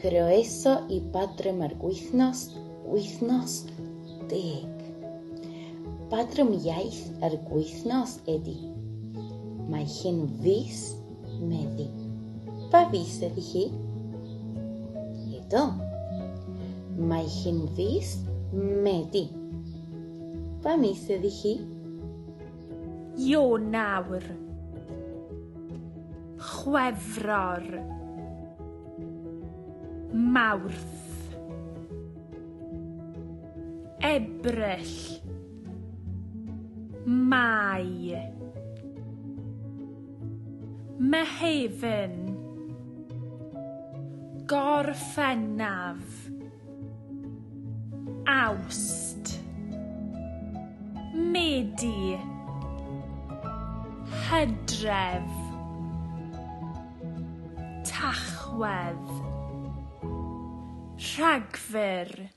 Croeso I Padrym ar wythnos 10. Padrym iaith ar wythnos ydy. Mae hi'n fis Medi. Pa fis ydy hi? Edo. Mae hi'n fis Medi. Pa mis ydy hi? Ionawr, Chwefror, Mawrth, Ebrill, Mai, Mehefin, Gorffennaf, Awst, Medi, Hydref, Tachwedd, Rhagfyr,